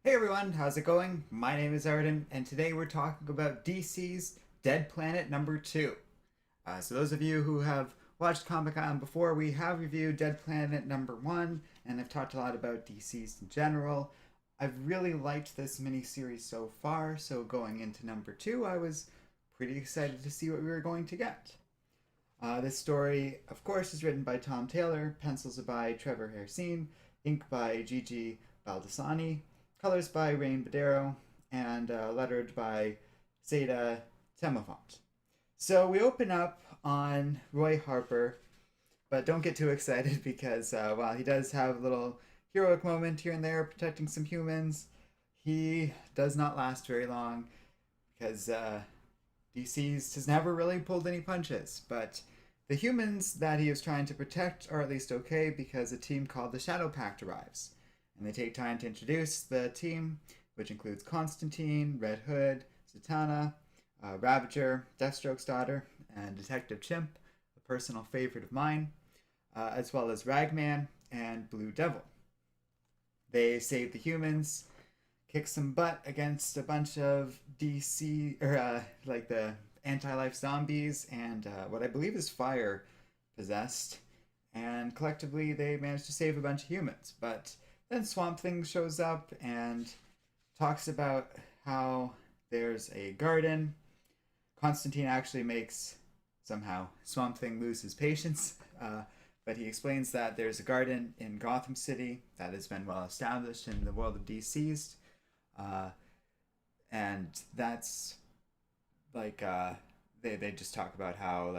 Hey everyone, how's it going? My name is Arden, and today we're talking about DC's Dead Planet number 2. So those of you who have watched Comic Con before, we have reviewed Dead Planet number 1, and I've talked a lot about DC's in general. I've really liked this miniseries so far, so going into number 2, I was pretty excited to see what we were going to get. This story, of course, is written by Tom Taylor, pencils by Trevor Hairsine, ink by Gigi Baldessani, colors by Rain Badero, and lettered by Zeta Temafont. So we open up on Roy Harper, but don't get too excited because while he does have a little heroic moment here and there protecting some humans, he does not last very long because DCeased has never really pulled any punches. But the humans that he is trying to protect are at least okay because a team called the Shadow Pact arrives. And they take time to introduce the team, which includes Constantine, Red Hood, Zatanna, Ravager, Deathstroke's daughter, and Detective Chimp, a personal favorite of mine, as well as Ragman and Blue Devil. They save the humans, kick some butt against a bunch of DC or like the anti-life zombies and what I believe is fire possessed, and collectively they manage to save a bunch of humans. But then Swamp Thing shows up and talks about how there's a garden. Constantine actually makes somehow Swamp Thing lose his patience, but he explains that there's a garden in Gotham City that has been well established in the world of DCeased, uh, and that's like they just talk about how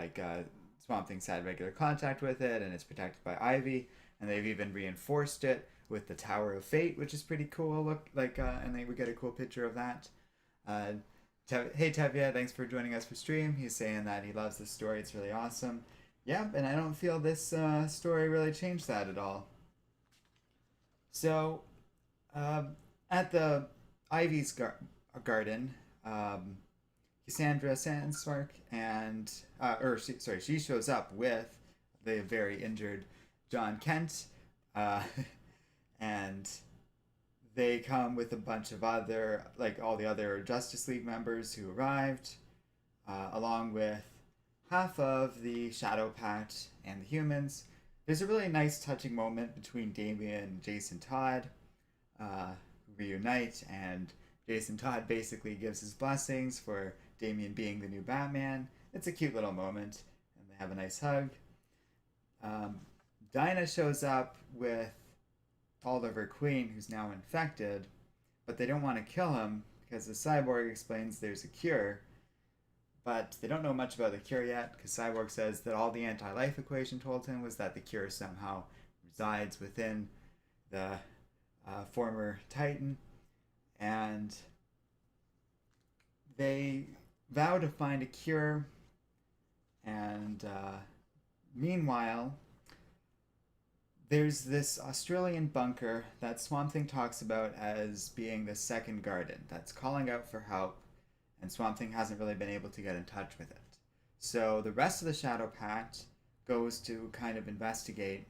Swamp Thing's had regular contact with it and it's protected by Ivy, and they've even reinforced it with the Tower of Fate, which is pretty cool. Look and we get a cool picture of that. Uh, hey Tevya, thanks for joining us for stream. He's saying that he loves this story. It's really awesome. Yeah, and I don't feel this story really changed that at all. So, um, at the Ivy's garden, Cassandra Sandsmark and she shows up with the very injured John Kent, uh, and they come with a bunch of other, like all the other Justice League members who arrived, along with half of the Shadow Pact and the humans. There's a really nice, touching moment between Damian and Jason Todd, who reunite, and Jason Todd basically gives his blessings for Damian being the new Batman. It's a cute little moment, and they have a nice hug. Um, Dinah shows up with Oliver Queen, who's now infected, but they don't want to kill him because the cyborg explains there's a cure, but they don't know much about the cure yet because Cyborg says that all the anti-life equation told him was that the cure somehow resides within the former Titan, and they vow to find a cure. And meanwhile, there's this Australian bunker that Swamp Thing talks about as being the second garden that's calling out for help, and Swamp Thing hasn't really been able to get in touch with it. So the rest of the Shadow Pact goes to kind of investigate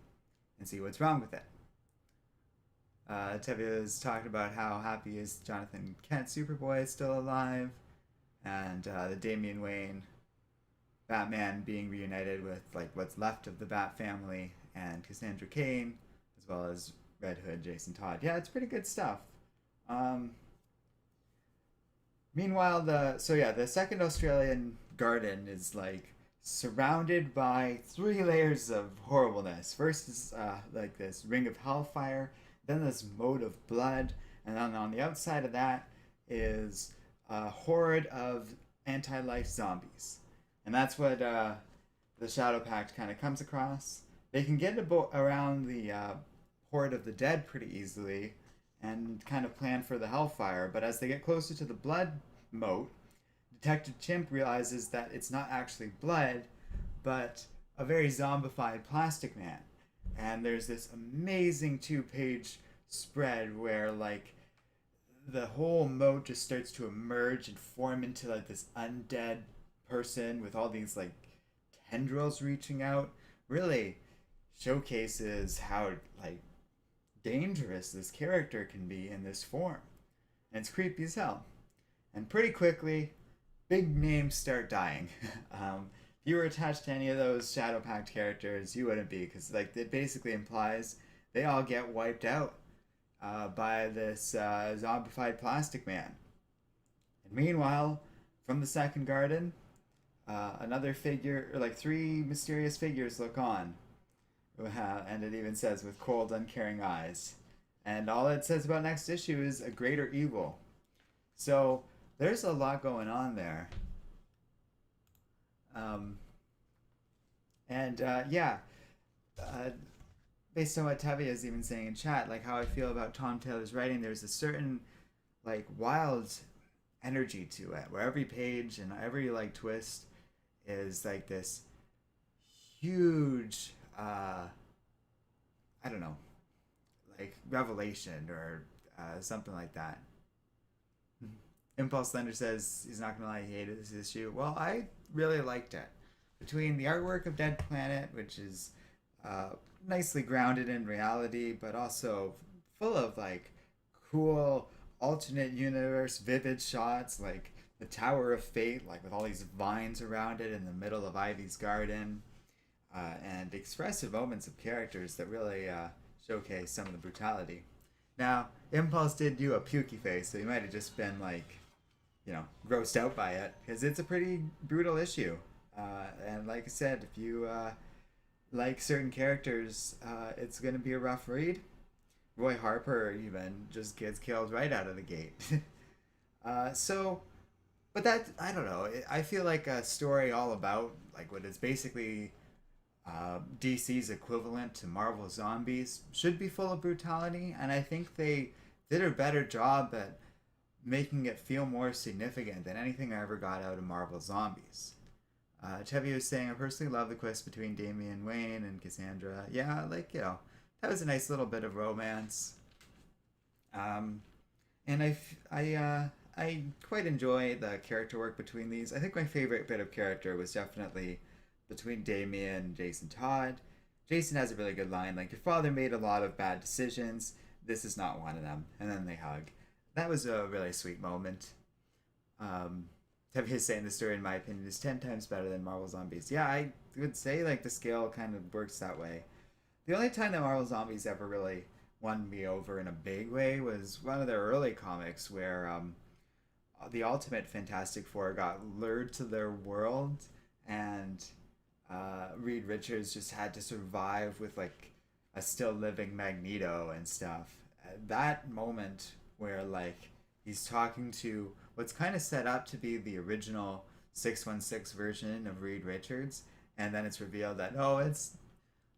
and see what's wrong with it. Tevye is talking about how happy is Jonathan Kent Superboy is still alive, and the Damian Wayne Batman being reunited with like what's left of the Bat family, and Cassandra Cain, as well as Red Hood, Jason Todd. Yeah, it's pretty good stuff. Um, Meanwhile, the second Australian garden is like surrounded by three layers of horribleness. First is like this ring of hellfire, then this moat of blood, and then on the outside of that is a horde of anti-life zombies, and that's what the Shadow Pact kind of comes across. They can get around the horde of the dead pretty easily and kind of plan for the hellfire, but as they get closer to the blood moat, Detective Chimp realizes that it's not actually blood, but a very zombified plastic man. And there's this amazing two-page spread where like the whole moat just starts to emerge and form into like this undead person with all these like tendrils reaching out. Really showcases how like dangerous this character can be in this form. and it's creepy as hell. And pretty quickly, big names start dying. If you were attached to any of those Shadow Pact characters, you wouldn't be, because like it basically implies they all get wiped out by this zombified plastic man. And meanwhile, from the second garden, another figure, or like three mysterious figures, look on. And it even says, with cold, uncaring eyes. And all it says about next issue is a greater evil. So there's a lot going on there. Um, and yeah, uh, based on what Tevye is even saying in chat, like how I feel about Tom Taylor's writing, there's a certain like wild energy to it, where every page and every like twist is like this huge, I don't know, like revelation or something like that. Impulse Thunder says he's not gonna lie, he hated this issue. Well, I really liked it. Between the artwork of Dead Planet, which is nicely grounded in reality, but also full of like cool alternate universe, vivid shots, like the Tower of Fate, like with all these vines around it in the middle of Ivy's garden, and expressive moments of characters that really showcase some of the brutality. Now, Impulse did do a pukey face, so he might have just been like, you know, grossed out by it, because it's a pretty brutal issue. And like I said, if you like certain characters, it's going to be a rough read. Roy Harper even just gets killed right out of the gate. So, but that, I don't know. I feel like a story all about, like, what is basically DC's equivalent to Marvel Zombies should be full of brutality, and I think they did a better job at making it feel more significant than anything I ever got out of Marvel Zombies. Chevy was saying, I personally love the quest between Damian Wayne and Cassandra. Yeah, like, you know, that was a nice little bit of romance. And I quite enjoy the character work between these. I think my favorite bit of character was definitely between Damian and Jason Todd. Jason has a really good line, like, your father made a lot of bad decisions. This is not one of them. And then they hug. That was a really sweet moment. Tevi saying the story, in my opinion, is 10 times better than Marvel Zombies. Yeah, I would say, like, the scale kind of works that way. The only time that Marvel Zombies ever really won me over in a big way was one of their early comics where the Ultimate Fantastic Four got lured to their world, and Reed Richards just had to survive with like a still living Magneto and stuff. That moment where like he's talking to what's kind of set up to be the original 616 version of Reed Richards, and then it's revealed that oh, it's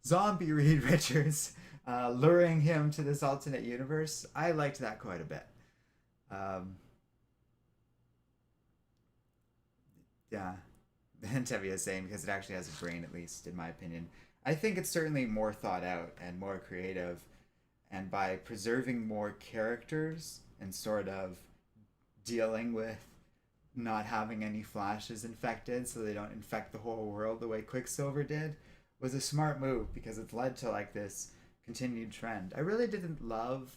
zombie Reed Richards luring him to this alternate universe. I liked that quite a bit. Um, yeah, and Tevi is saying because it actually has a brain, at least in my opinion. I think it's certainly more thought out and more creative, and by preserving more characters and sort of dealing with not having any flashes infected so they don't infect the whole world the way Quicksilver did was a smart move because it's led to like this continued trend. I really didn't love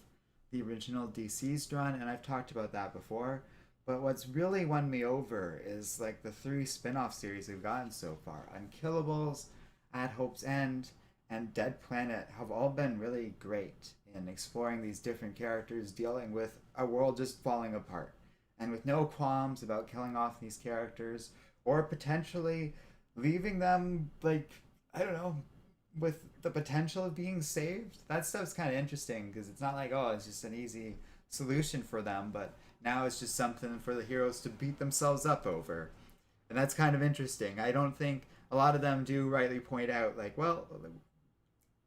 the original DCeased run, and I've talked about that before, but what's really won me over is like the three spin-off series we've gotten so far. Unkillables, At Hope's End, and Dead Planet have all been really great in exploring these different characters, dealing with a world just falling apart, and with no qualms about killing off these characters or potentially leaving them like, I don't know, with the potential of being saved. That stuff's kind of interesting because it's not like, oh, it's just an easy solution for them, but now it's just something for the heroes to beat themselves up over. And that's kind of interesting. I don't think a lot of them do rightly point out, like, well,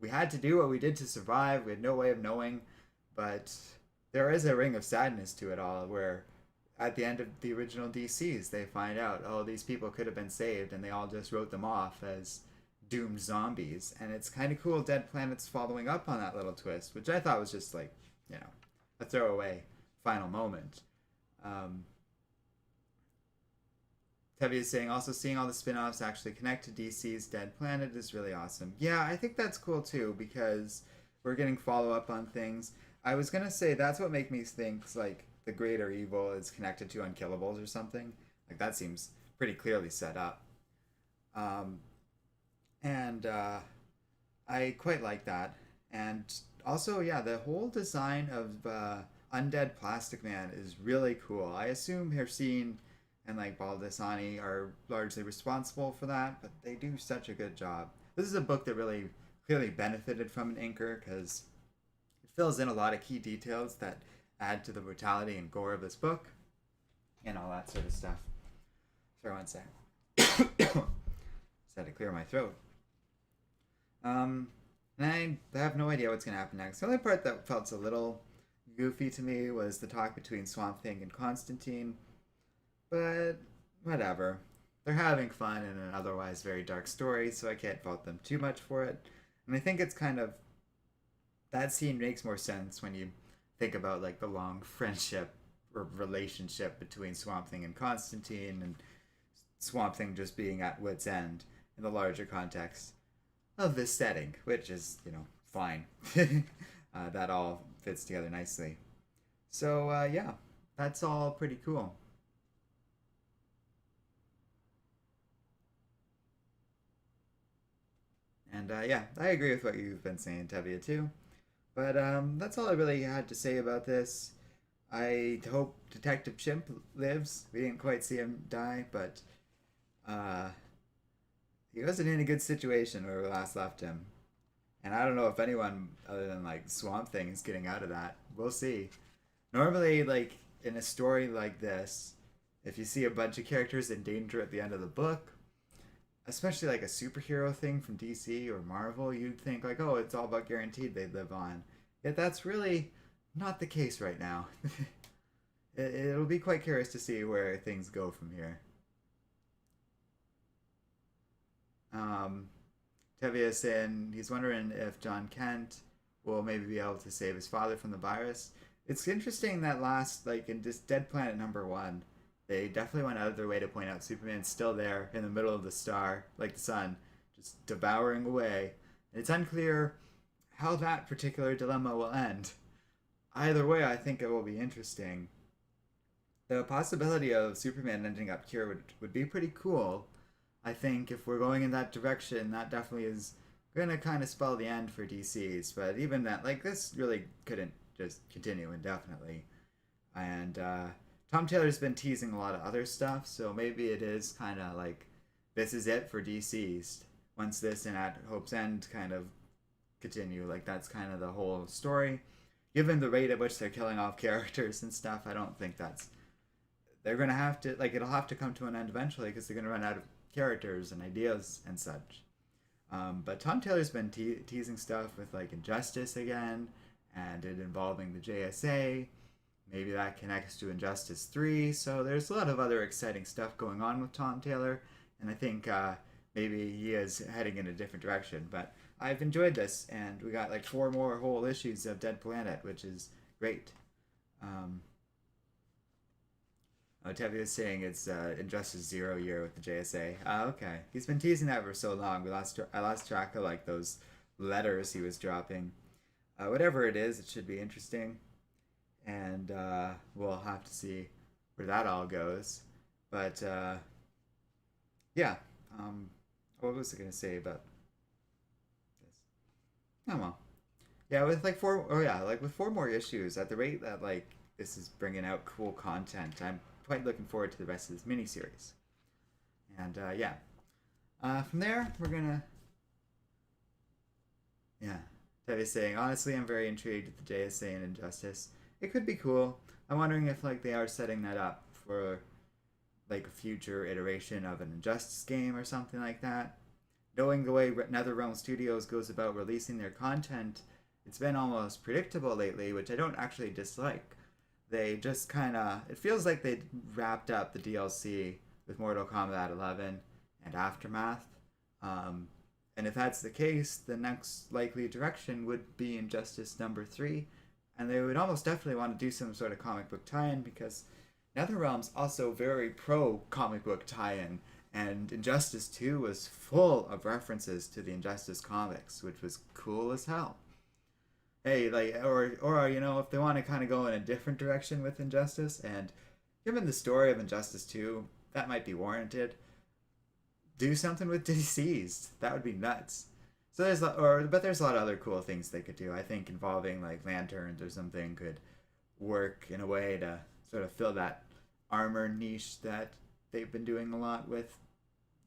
we had to do what we did to survive. We had no way of knowing. But there is a ring of sadness to it all where at the end of the original DCs, they find out, oh, these people could have been saved, and they all just wrote them off as doomed zombies. And it's kind of cool Dead Planet's following up on that little twist, which I thought was just like, you know, a throwaway final moment. Tevi is saying, also seeing all the spin-offs actually connect to DC's Dead Planet is really awesome. Yeah, I think that's cool too, because we're getting follow-up on things. I was going to say, that's what makes me think, like, the greater evil is connected to Unkillables or something. Like that seems pretty clearly set up. Um, and I quite like that. And also, yeah, the whole design of Undead Plastic Man is really cool. I assume Hercine and like Baldessani are largely responsible for that, but they do such a good job. This is a book that really clearly benefited from an inker because it fills in a lot of key details that add to the brutality and gore of this book and all that sort of stuff. Sorry, one sec. Just had to clear my throat. And I have no idea what's going to happen next. The only part that felt a little goofy to me was the talk between Swamp Thing and Constantine. But whatever. They're having fun in an otherwise very dark story, so I can't fault them too much for it. And I think it's kind of that scene makes more sense when you think about like the long friendship or relationship between Swamp Thing and Constantine, and Swamp Thing just being at wit's end in the larger context of this setting, which is, fine. That all fits together nicely. So, yeah, that's all pretty cool. And yeah, I agree with what you've been saying, Tevia, too. But that's all I really had to say about this. I hope Detective Chimp lives. We didn't quite see him die, but uh, he wasn't in a good situation where we last left him. And I don't know if anyone other than like Swamp Thing is getting out of that. We'll see. Normally, like in a story like this, if you see a bunch of characters in danger at the end of the book, especially like a superhero thing from DC or Marvel, you'd think like, oh, it's all about guaranteed they'd live on. Yet that's really not the case right now. It'll be quite curious to see where things go from here. Um, Tevye is saying he's wondering if John Kent will maybe be able to save his father from the virus. It's interesting that like in this Dead Planet #1, they definitely went out of their way to point out Superman's still there in the middle of the star, like the sun, just devouring away. And it's unclear how that particular dilemma will end. Either way, I think it will be interesting. The possibility of Superman ending up cured would be pretty cool. I think if we're going in that direction, that definitely is going to kind of spell the end for DC's. But even that, like, this really couldn't just continue indefinitely. And Tom Taylor's been teasing a lot of other stuff, so maybe it is kind of like this is it for DCeased. Once this and At Hope's End kind of continue, like that's kind of the whole story. Given the rate at which they're killing off characters and stuff, I don't think that's they're gonna have to like it'll have to come to an end eventually because they're gonna run out of characters and ideas and such. But Tom Taylor's been teasing stuff with like Injustice again, and it involving the JSA. Maybe that connects to Injustice 3. So there's a lot of other exciting stuff going on with Tom Taylor, and I think maybe he is heading in a different direction. But I've enjoyed this, and we got like 4 more whole issues of Dead Planet, which is great. Um, Tevi is saying it's Injustice 0 year with the JSA. Okay. He's been teasing that for so long. I lost track of like those letters he was dropping. Whatever it is, it should be interesting. And we'll have to see where that all goes. But yeah. What was I going to say about this? Oh, well. Yeah, with like with 4 more issues at the rate that like this is bringing out cool content, I'm quite looking forward to the rest of this miniseries. And yeah, from there we're gonna yeah. Debbie's saying honestly, I'm very intrigued with the JSA and Injustice. It could be cool. I'm wondering if like they are setting that up for like a future iteration of an Injustice game or something like that. Knowing the way NetherRealm Studios goes about releasing their content, it's been almost predictable lately, which I don't actually dislike. They just kind of it feels like they wrapped up the DLC with Mortal Kombat 11 and Aftermath. And if that's the case, the next likely direction would be Injustice #3, and they would almost definitely want to do some sort of comic book tie-in because NetherRealm's also very pro comic book tie-in, and Injustice 2 was full of references to the Injustice comics, which was cool as hell. hey, like, or you know, if they want to kind of go in a different direction with Injustice, and given the story of Injustice 2, that might be warranted. Do something with DCeased. That would be nuts. So but there's a lot of other cool things they could do. I think involving like lanterns or something could work in a way to sort of fill that armor niche that they've been doing a lot with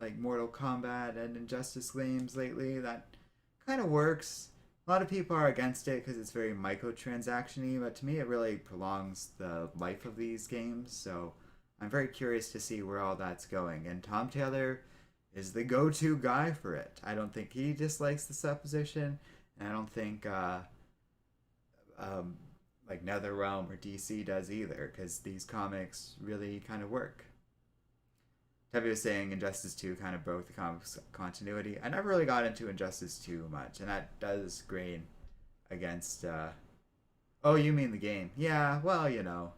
like Mortal Kombat and Injustice games lately. That kind of works. A lot of people are against it because it's very microtransaction-y, but to me it really prolongs the life of these games. So I'm very curious to see where all that's going. And Tom Taylor is the go-to guy for it. I don't think he dislikes the supposition, and I don't think um, like NetherRealm or DC does either, because these comics really kind of work. Debbie was saying Injustice 2 kind of broke the comics continuity. I never really got into Injustice 2 much, and that does grain against. Oh, you mean the game? Yeah, well, you know.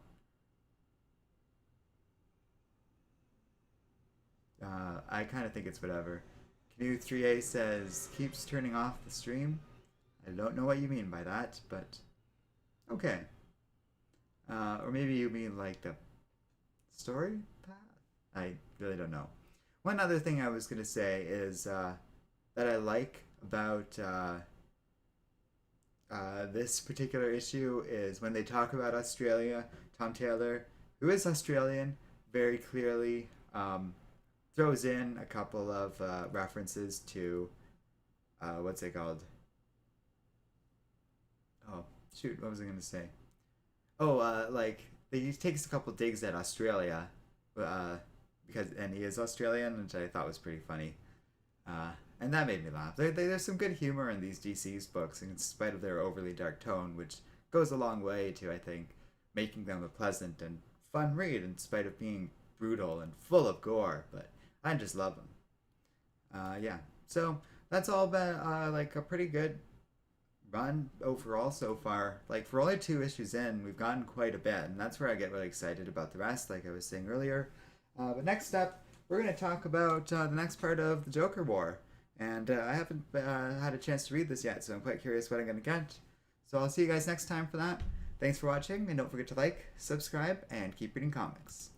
I kind of think it's whatever. Canoe 3A says, keeps turning off the stream. I don't know what you mean by that, but okay. Or maybe you mean like the story path? I really don't know. One other thing I was going to say is that I like about this particular issue is when they talk about Australia, Tom Taylor, who is Australian, very clearly throws in a couple of references to what's it called? Oh, shoot, what was I going to say? Oh, like he takes a couple digs at Australia, uh, and he is Australian, which I thought was pretty funny. And that made me laugh. There's some good humor in these DC's books, in spite of their overly dark tone, which goes a long way to, I think, making them a pleasant and fun read, in spite of being brutal and full of gore. But I just love them. Yeah. So that's all been like a pretty good run overall so far. Like for only 2 issues in, we've gotten quite a bit, and that's where I get really excited about the rest, like I was saying earlier. But next up, we're going to talk about the next part of the Joker War. And I haven't had a chance to read this yet, so I'm quite curious what I'm going to get. So I'll see you guys next time for that. Thanks for watching, and don't forget to like, subscribe, and keep reading comics.